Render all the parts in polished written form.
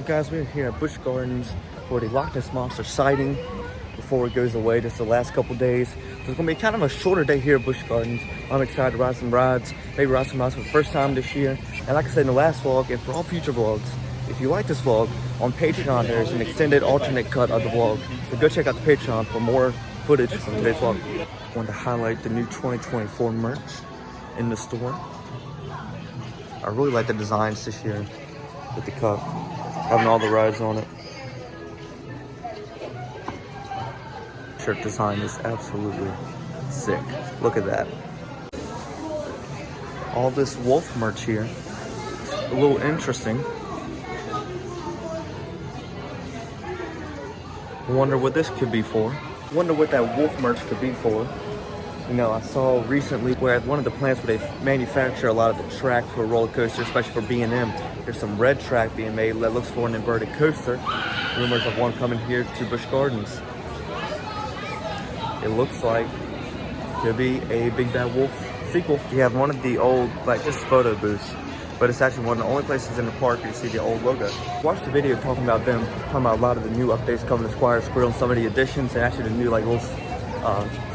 guys? We're here at Busch Gardens for the Loch Ness Monster sighting before it goes away just the last couple days. So it's gonna be kind of a shorter day here at Busch Gardens. I'm excited to ride some rides, maybe ride some rides for the first time this year. And like I said in the last vlog, and for all future vlogs, if you like this vlog, on Patreon there's an extended alternate cut of the vlog. So go check out the Patreon for more footage from today's vlog. I wanted to highlight the new 2024 merch in the store. I really like the designs this year with the cup, having all the rides on it. Shirt design is absolutely sick. Look at that. All this wolf merch here, a little interesting. Wonder what this could be for. Wonder what that wolf merch could be for. You know, I saw recently where at one of the plants where they manufacture a lot of the track for roller coasters, especially for B&M, there's some red track being made that looks for an inverted coaster. Rumors of one coming here to Busch Gardens. It looks like could be a Big Bad Wolf sequel. You have one of the old, like just photo booths, but it's actually one of the only places in the park you see the old logo. Watch the video talking about them, talking about a lot of the new updates coming to Squire Squirrel and some of the additions and actually the new like little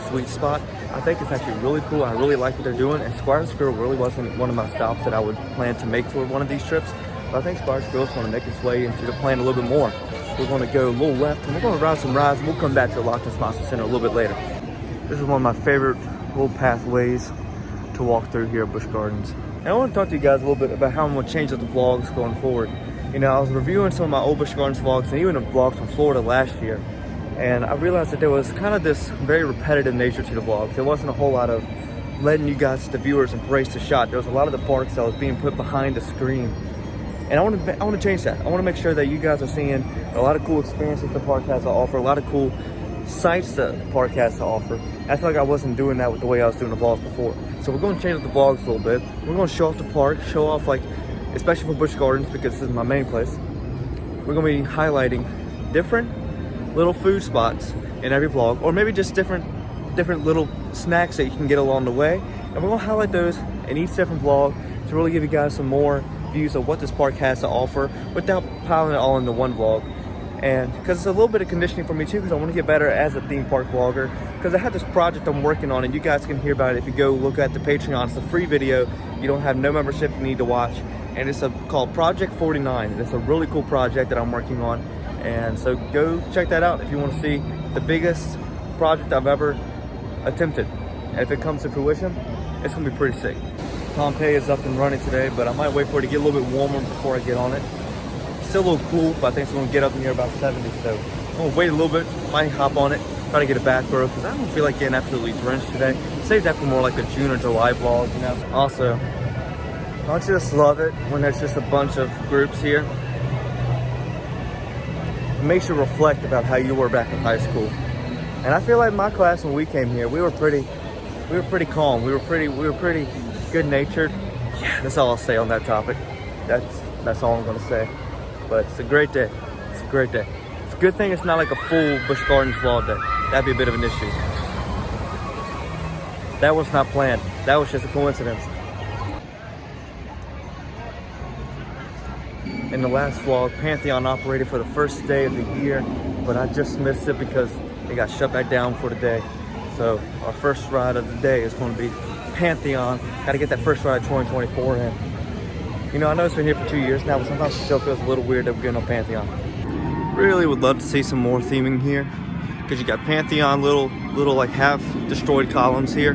sweet spot. I think it's actually really cool. I really like what they're doing, and Squire Squirrel really wasn't one of my stops that I would plan to make for one of these trips. But I think Squire Squirrel's going to make its way into the plan a little bit more. We're going to go a little left, and we're going to ride some rides, and we'll come back to the Loch Ness Monster Center a little bit later. This is one of my favorite little pathways to walk through here at Busch Gardens. And I want to talk to you guys a little bit about how I'm going to change up the vlogs going forward. You know, I was reviewing some of my old Busch Gardens vlogs, and even the vlogs from Florida last year. And I realized that there was kind of this very repetitive nature to the vlogs. There wasn't a whole lot of letting you guys, the viewers, embrace the shot. There was a lot of the parks that was being put behind the screen. And I want to change that. I want to make sure that you guys are seeing a lot of cool experiences the park has to offer, a lot of cool sights that the park has to offer. I feel like I wasn't doing that with the way I was doing the vlogs before. So we're going to change up the vlogs a little bit. We're going to show off the park, show off like, especially for Busch Gardens because this is my main place. We're going to be highlighting different little food spots in every vlog, or maybe just different little snacks that you can get along the way. And we're going to highlight those in each different vlog to really give you guys some more views of what this park has to offer without piling it all into one vlog. And because it's a little bit of conditioning for me too, because I want to get better as a theme park vlogger, because I have this project I'm working on, and you guys can hear about it if you go look at the Patreon. It's a free video. You don't have no membership you need to watch, and it's called Project 49. And it's a really cool project that I'm working on, and so go check that out if you want to see the biggest project I've ever attempted. And if it comes to fruition, it's gonna be pretty sick. Pompeii is up and running today, but I might wait for it to get a little bit warmer before I get on it. Still a little cool, but I think it's gonna get up near about 70, so I'm gonna wait a little bit, might hop on it, try to get a back row, because I don't feel like getting absolutely drenched today. Save that for more like a June or July vlog, you know. Also, don't you just love it when there's just a bunch of groups here? It makes you reflect about how you were back in high school. And I feel like my class when we came here, we were pretty calm. We were pretty good-natured. Yeah, that's all I'll say on that topic. That's all I'm gonna say. But it's a great day. It's a great day. It's a good thing it's not like a full Busch Gardens vlog day. That'd be a bit of an issue. That was not planned. That was just a coincidence. In the last vlog, Pantheon operated for the first day of the year, but I just missed it because it got shut back down for the day. So our first ride of the day is going to be Pantheon. Got to get that first ride of 2024 in. You know, I know it's been here for 2 years now, but sometimes it still feels a little weird that we're getting on Pantheon. Really would love to see some more theming here, because you got Pantheon, little like half destroyed columns here.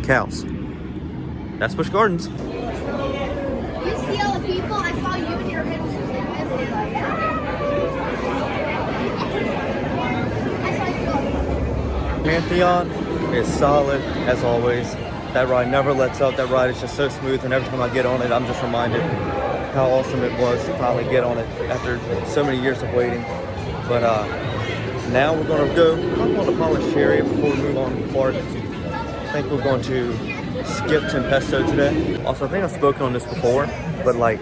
Cows. That's Busch Gardens. You see all the people? I saw you in your middle school. Pantheon is solid as always. That ride never lets up. That ride is just so smooth, and every time I get on it, I'm just reminded how awesome it was to finally get on it after so many years of waiting. But now we're going to go on the polished area before we move on to the park. I think we're going to skip Tempesto today. Also, I think I've spoken on this before, but like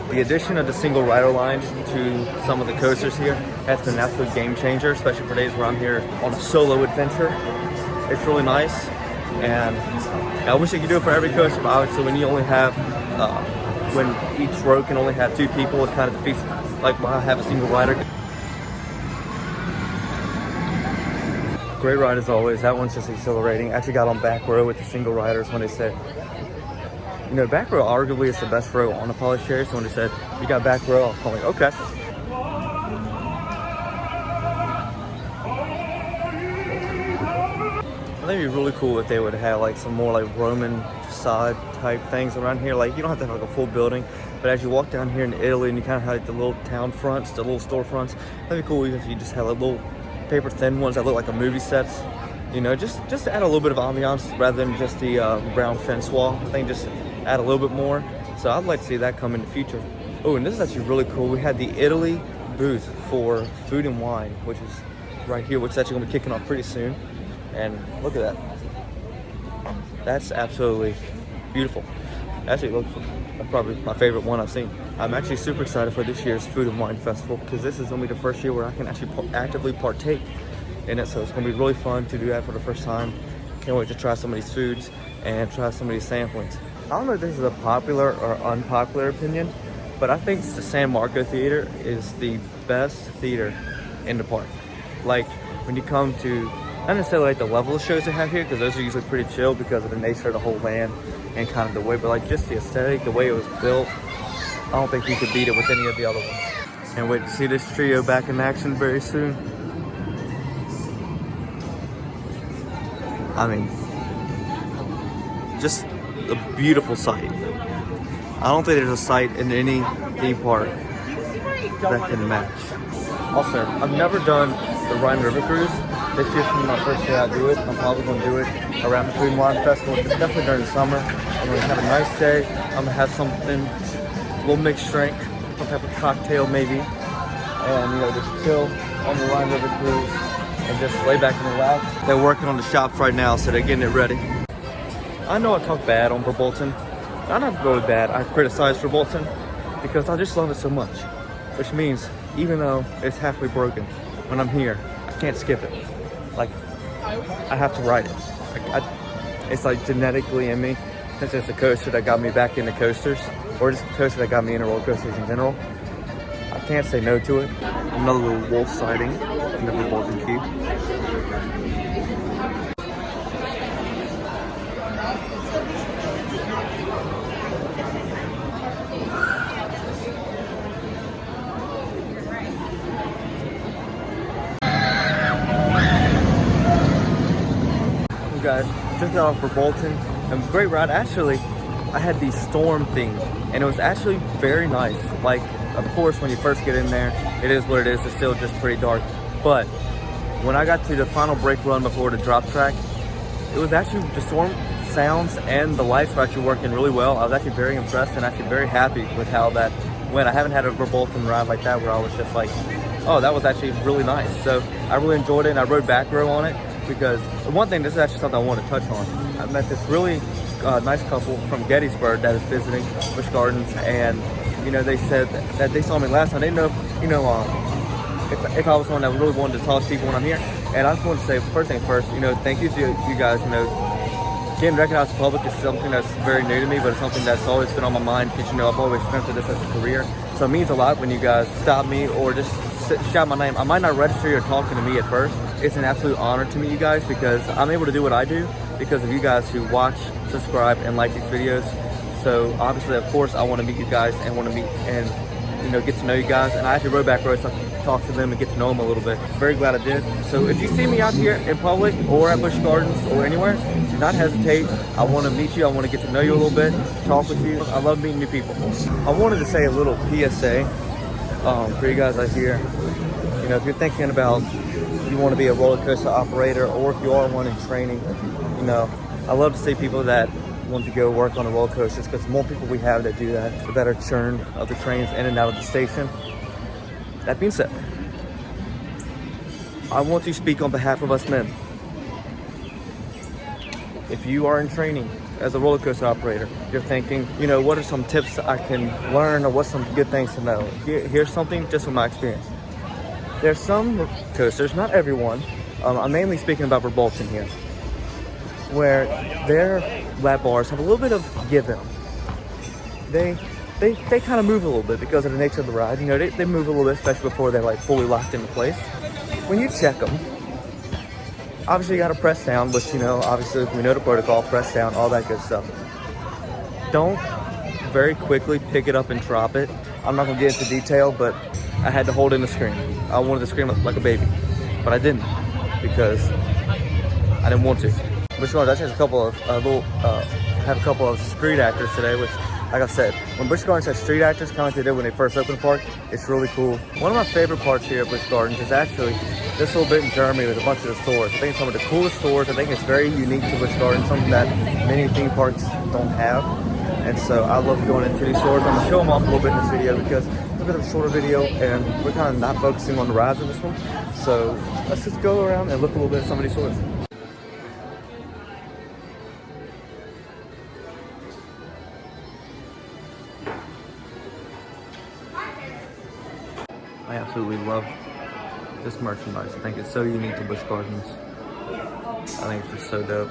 the addition of the single rider lines to some of the coasters here has been an absolute game changer, especially for days where I'm here on a solo adventure. It's really nice. And I wish I could do it for every coaster, but obviously when you only have, when each row can only have 2 people, it kind of defeats like why have a single rider. Great ride as always. That one's just exhilarating. Actually got on back row with the single riders when they said, you know, back row arguably is the best row on a polished cherry. So when they said you got back row, I was like, okay. I think it'd be really cool if they would have like some more like Roman facade type things around here. Like you don't have to have like a full building, but as you walk down here in Italy and you kind of have like the little town fronts, the little store fronts, that'd be cool if you just had like little paper thin ones that look like a movie sets. You know, just to add a little bit of ambiance rather than just the brown fence wall. I think just add a little bit more. So I'd like to see that come in the future. Oh, and this is actually really cool. We had the Italy booth for food and wine, which is right here, which is actually gonna be kicking off pretty soon. And look at that. That's absolutely beautiful. Actually, looks probably my favorite one I've seen. I'm actually super excited for this year's Food and Wine Festival because this is gonna be the first year where I can actually actively partake in it. So it's gonna be really fun to do that for the first time. Can't wait to try some of these foods and try some of these samplings. I don't know if this is a popular or unpopular opinion, but I think the San Marco Theater is the best theater in the park. Like when you come to, not necessarily like the level of shows they have here, because those are usually pretty chill because of the nature of the whole land and kind of the way, but like just the aesthetic, the way it was built, I don't think you could beat it with any of the other ones. Can't wait to see this trio back in action very soon. I mean, just a beautiful sight. I don't think there's a sight in any theme park that can match. Also, I've never done the Rhine River Cruise. This year's gonna be my first year I do it. I'm probably gonna do it around the Food and Wine Festival, definitely during the summer. I'm gonna have a nice day. I'm gonna have something, a little mixed drink, some type of cocktail maybe, and you know, just chill on the Rhine River Cruise and just lay back and relax. They're working on the shops right now, so they're getting it ready. I know I talk bad on Verbolten. I'm not really bad. I criticize Verbolten because I just love it so much, which means even though it's halfway broken, when I'm here, I can't skip it. Like, I have to ride it. Like, it's like genetically in me, since it's the coaster that got me back into coasters, or just the coaster that got me into roller coasters in general. I can't say no to it. Another little wolf sighting in the Verbolten Cube. Guys, just got off Verbolten, and great ride. Actually, I had the storm theme, and it was actually very nice. Like, of course, when you first get in there, it is what it is. It's still just pretty dark. But when I got to the final brake run before the drop track, it was actually the storm sounds and the lights were actually working really well. I was actually very impressed and actually very happy with how that went. I haven't had a Verbolten ride like that where I was just like, oh, that was actually really nice. So I really enjoyed it, and I rode back row on it. Because one thing, this is actually something I want to touch on. I met this really nice couple from Gettysburg that is visiting Busch Gardens, and you know, they said that they saw me last time. They didn't know, you know, if I was someone that really wanted to talk to people when I'm here. And I just want to say, first thing first, you know, thank you to you guys. You know, getting recognized in public is something that's very new to me, but it's something that's always been on my mind because, you know, I've always attempted this as a career. So it means a lot when you guys stop me or just shout my name. I might not register you or talking to me at first. It's an absolute honor to meet you guys because I'm able to do what I do because of you guys who watch, subscribe, and like these videos. So obviously, of course, I want to meet you guys and want to meet and, you know, get to know you guys. And I actually rode back row so I can talk to them and get to know them a little bit. Very glad I did. So if you see me out here in public or at Busch Gardens or anywhere, do not hesitate. I want to meet you. I want to get to know you a little bit, talk with you. I love meeting new people. I wanted to say a little PSA for you guys out here. You know, if you're thinking about you want to be a roller coaster operator, or if you are one in training, you know, I love to see people that want to go work on the roller coasters because the more people we have that do that, the better churn of the trains in and out of the station. That being said, I want to speak on behalf of us men. If you are in training as a roller coaster operator, you're thinking, you know, what are some tips I can learn or what's some good things to know? Here's something just from my experience. There's some coasters, not everyone, I'm mainly speaking about Verbolten here, where their lap bars have a little bit of give in them. They they kind of move a little bit because of the nature of the ride. You know, they move a little bit, especially before they're like fully locked into place. When you check them, obviously you got to press down, which, you know, obviously we know the protocol, press down, all that good stuff. Don't very quickly pick it up and drop it. I'm not gonna get into detail, but I had to hold in the scream. I wanted to scream like a baby, but I didn't because I didn't want to. Busch Gardens actually has a couple of had a couple of street actors today, which, like I said, when Busch Gardens has street actors, kind of like they did when they first opened the park, it's really cool. One of my favorite parts here at Busch Gardens is actually this little bit in Germany with a bunch of the stores. I think it's some of the coolest stores. I think it's very unique to Busch Gardens, something that many theme parks don't have. And so I love going into these stores. I'm gonna show them off a little bit in this video because it's a bit of a shorter video and we're kind of not focusing on the rides in this one. So let's just go around and look a little bit at some of these stores. I absolutely love this merchandise. I think it's so unique to Busch Gardens. I think it's just so dope.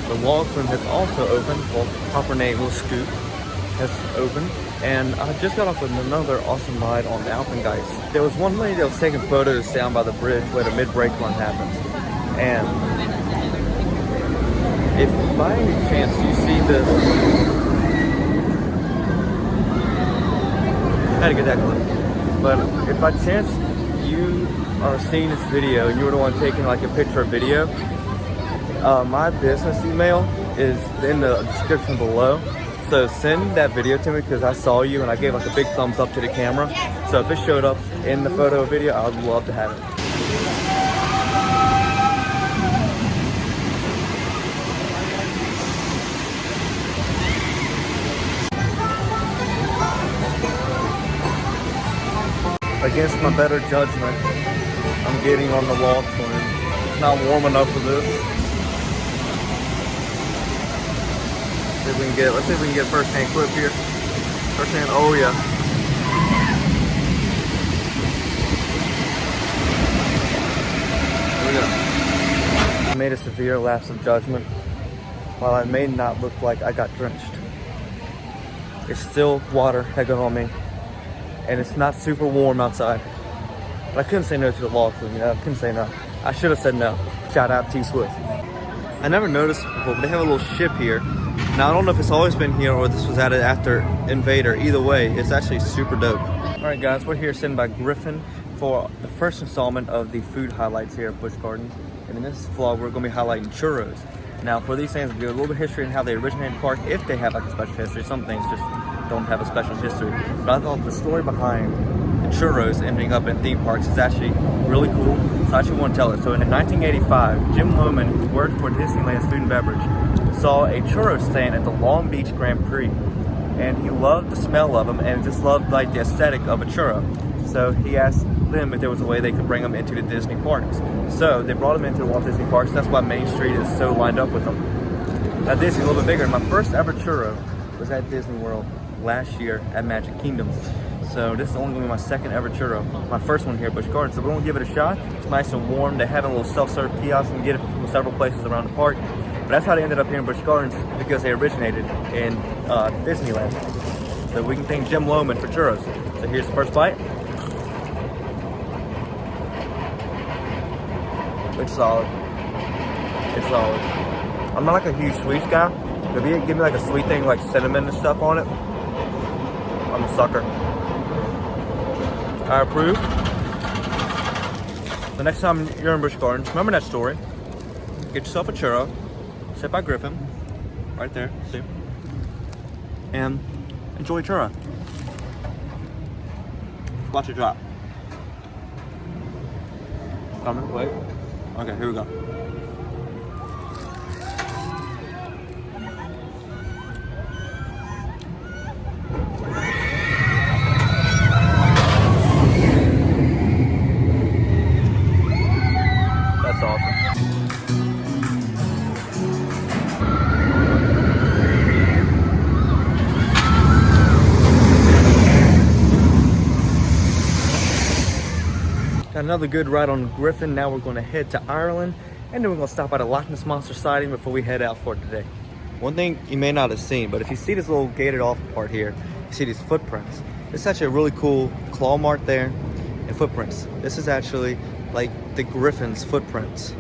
The Log Flume has also opened. Well, proper name was Scoop has opened, and I just got off with another awesome ride on the Alpengeist. There was one lady that was taking photos down by the bridge where the mid-break run happens, and if by any chance you see this, I had to get that clip. But if by chance you are seeing this video and you were the one taking like a picture or video, my business email is in the description below. So send that video to me because I saw you and I gave like a big thumbs up to the camera. So if it showed up in the photo or video, I would love to have it. Against my better judgment, I'm getting on the Log Flume. It's not warm enough for this. Let's see if we can get first-hand clip here. First-hand, oh yeah. Here we go. I made a severe lapse of judgment. While I may not look like I got drenched, it's still water that got on me. And it's not super warm outside. But I couldn't say no to the Log Flume, you know, I couldn't say no. I should have said no. Shout out T Swift. I never noticed before, but they have a little ship here. Now, I don't know if it's always been here or this was added after Invader. Either way, it's actually super dope. All right, guys, we're here sitting by Griffin for the first installment of the food highlights here at Busch Gardens. And in this vlog, we're gonna be highlighting churros. Now, for these things, we'll give a little bit of history and how they originated in the park, if they have like a special history. Some things just don't have a special history. But I thought the story behind the churros ending up in theme parks is actually really cool. So I actually want to tell it. So in 1985, Jim Lohman, who worked for Disneyland's Food and Beverage, saw a churro stand at the Long Beach Grand Prix, and he loved the smell of them and just loved like the aesthetic of a churro. So he asked them if there was a way they could bring them into the Disney parks. So they brought them into the Walt Disney parks. That's why Main Street is so lined up with them. Now Disney's a little bit bigger. My first ever churro was at Disney World last year at Magic Kingdom. So this is only gonna be my second ever churro. My first one here at Busch Gardens. So we're gonna give it a shot. It's nice and warm. They have a little self-serve kiosk and get it from several places around the park. But that's how they ended up here in Busch Gardens, because they originated in Disneyland. So we can thank Jim Lohman for churros. So here's the first bite. It's solid. It's solid. I'm not like a huge sweets guy. If you give me like a sweet thing like cinnamon and stuff on it, I'm a sucker. I approve. The next time you're in Busch Gardens, remember that story. Get yourself a churro. Sit by Griffin, right there, see? And enjoy churro. Watch it drop. Coming, wait. Okay, here we go. Had another good ride on Griffin. Now we're going to head to Ireland, and then we're going to stop at a Loch Ness Monster sighting before we head out for today. One thing you may not have seen, but if you see this little gated off part here, you see these footprints. It's actually a really cool claw mark there and footprints. This is actually like the Griffin's footprints,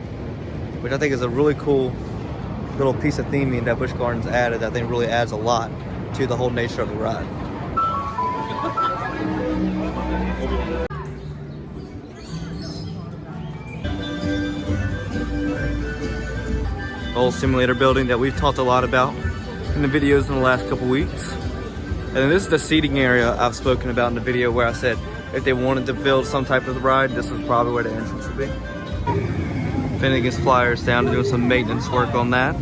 which I think is a really cool little piece of theming that Busch Gardens added that I think really adds a lot to the whole nature of the ride. The whole simulator building that we've talked a lot about in the videos in the last couple weeks. And then this is the seating area I've spoken about in the video where I said if they wanted to build some type of ride, this was probably where the entrance would be. Finnegan's Flyers down, doing some maintenance work on that.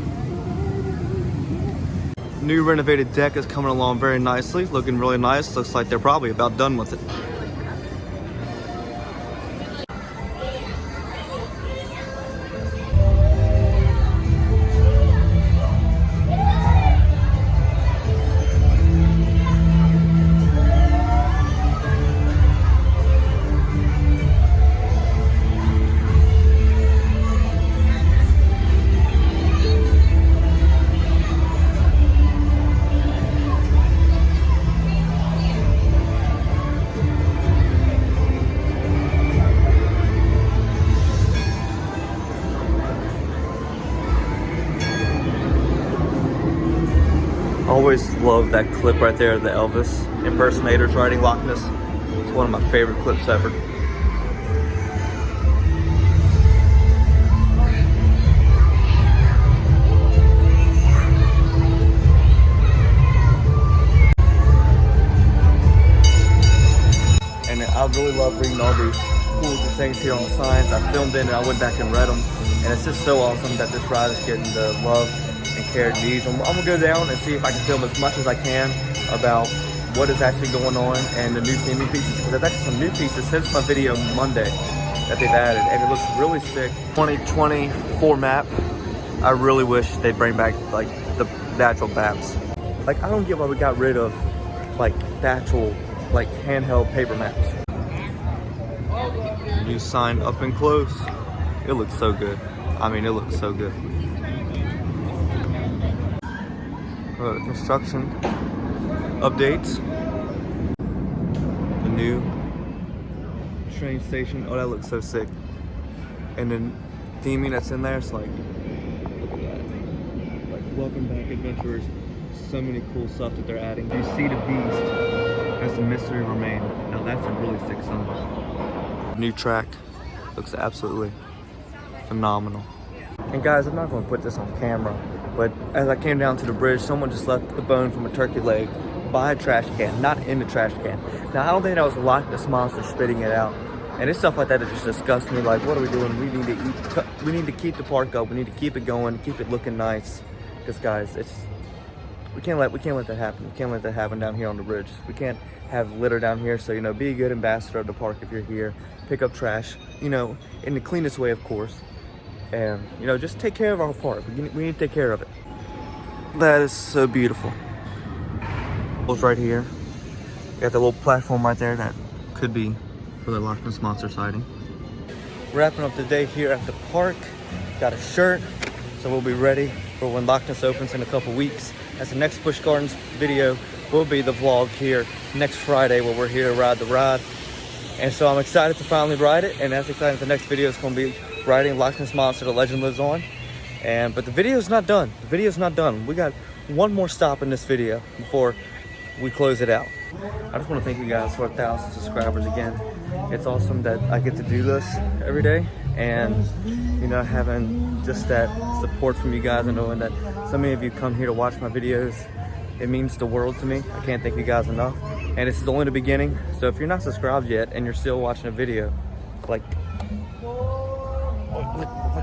New renovated deck is coming along very nicely, looking really nice. Looks like they're probably about done with it. Always love that clip right there, the Elvis impersonators riding Loch Ness. It's one of my favorite clips ever. And I really love reading all these cool things here on the signs. I filmed it and I went back and read them. And it's just so awesome that this ride is getting the love and care it needs. I'm gonna go down and see if I can film as much as I can about what is actually going on and the new theming pieces, because there's actually some new pieces since my video Monday that they've added, and it looks really sick. 2024 map. I really wish they'd bring back like the actual maps. Like I don't get why we got rid of like the actual like handheld paper maps. New sign up and close. It looks so good. I mean, it looks so good. Construction updates. The new train station. Oh, that looks so sick. And then theming that's in there, it's like, look at that. Like, welcome back, adventurers. So many cool stuff that they're adding. You see the beast as the mystery remains. Now that's a really sick sign. New track looks absolutely phenomenal. And guys, I'm not going to put this on camera, but as I came down to the bridge, someone just left the bone from a turkey leg by a trash can, not in the trash can. Now, I don't think that was Loch Ness Monster spitting it out. And it's stuff like that that just disgusts me. Like, what are we doing? We need to eat. We need to keep the park up. We need to keep it going, keep it looking nice. Because guys, we can't let that happen. We can't let that happen down here on the bridge. We can't have litter down here. So, you know, be a good ambassador of the park if you're here. Pick up trash, you know, in the cleanest way, of course. And, you know, just take care of our park. We need to take care of it. That is so beautiful. It's right here. Got the little platform right there that could be for the Loch Ness Monster sighting. Wrapping up the day here at the park. Got a shirt, so we'll be ready for when Loch Ness opens in a couple weeks. That's the next Busch Gardens video. Will be the vlog here next Friday where we're here to ride the ride. And so I'm excited to finally ride it, and that's exciting. The next video is going to be riding Loch Ness Monster, The Legend Lives On. But the video's not done. The video's not done. We got one more stop in this video before we close it out. I just want to thank you guys for 1,000 subscribers again. It's awesome that I get to do this every day, and you know, having just that support from you guys and knowing that so many of you come here to watch my videos, it means the world to me. I can't thank you guys enough. And this is only the beginning. So if you're not subscribed yet and you're still watching a video, like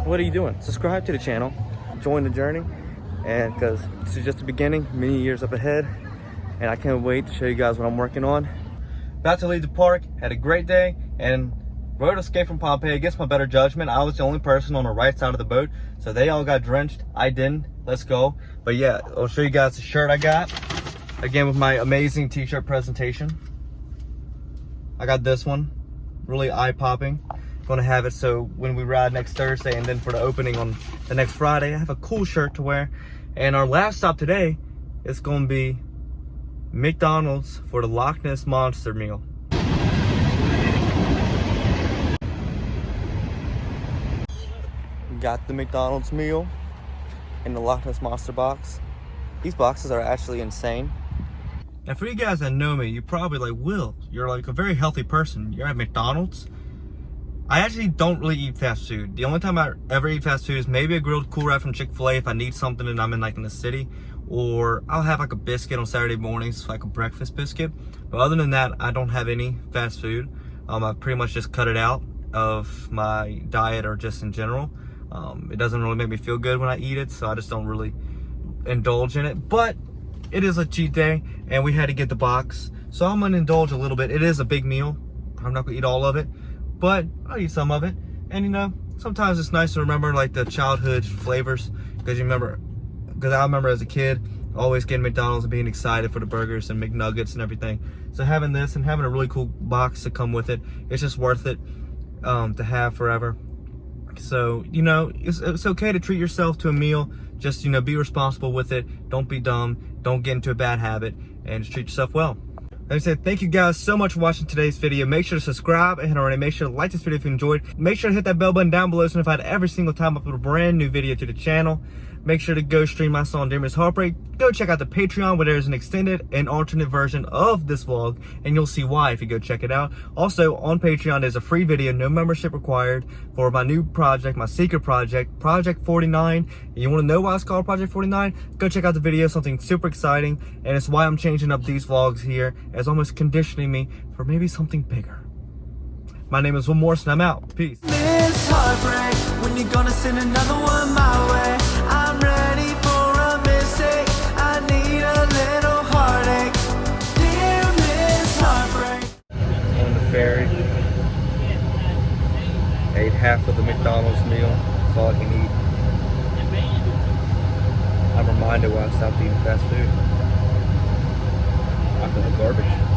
what are you doing? Subscribe to the channel, join the journey, and because this is just the beginning, many years up ahead, and I can't wait to show you guys what I'm working on. About to leave the park, had a great day, and rode Escape from Pompeii against my better judgment. I was the only person on the right side of the boat, so they all got drenched. I didn't. Let's go. But yeah, I'll show you guys the shirt I got. Again, with my amazing t-shirt presentation. I got this one, really eye-popping. Gonna have it so when we ride next Thursday and then for the opening on the next Friday, I have a cool shirt to wear. And our last stop today is gonna be McDonald's for the Loch Ness Monster meal. Got the McDonald's meal in the Loch Ness Monster box. These boxes are actually insane. Now for you guys that know me, you're probably like, Will, you're like a very healthy person. You're at McDonald's. I actually don't really eat fast food. The only time I ever eat fast food is maybe a grilled Cool Rat from Chick-fil-A if I need something and I'm in like in the city. Or I'll have like a biscuit on Saturday mornings, like a breakfast biscuit. But other than that, I don't have any fast food. I've pretty much just cut it out of my diet or just in general. It doesn't really make me feel good when I eat it, so I just don't really indulge in it. But it is a cheat day and we had to get the box. So I'm gonna indulge a little bit. It is a big meal. I'm not gonna eat all of it, but I'll eat some of it. And you know, sometimes it's nice to remember like the childhood flavors, because I remember as a kid always getting McDonald's and being excited for the burgers and McNuggets and everything. So having this and having a really cool box to come with it, it's just worth it to have forever. So, you know, it's okay to treat yourself to a meal. Just, you know, be responsible with it. Don't be dumb. Don't get into a bad habit, and just treat yourself well. Like I said, thank you guys so much for watching today's video. Make sure to subscribe and already make sure to like this video if you enjoyed. Make sure to hit that bell button down below so notified every single time I upload a brand new video to the channel. Make sure to go stream my song HEARTBREAK. Go check out the Patreon where there's an extended and alternate version of this vlog, and you'll see why if you go check it out. Also on Patreon there's a free video, no membership required, for my new project, my secret project, Project 49. And you want to know why it's called Project 49? Go check out the video, something super exciting, and it's why I'm changing up these vlogs here, as almost conditioning me for maybe something bigger. My name is Will Morrison. I'm out. Peace. This heartbreak, when you're gonna send another one my way. I'm ready for a mistake. I need a little heartache. Dear Miss Heartbreak. On the ferry. Ate half of the McDonald's meal. That's all I can eat. I'm reminded why I stopped eating fast food. I feel the garbage.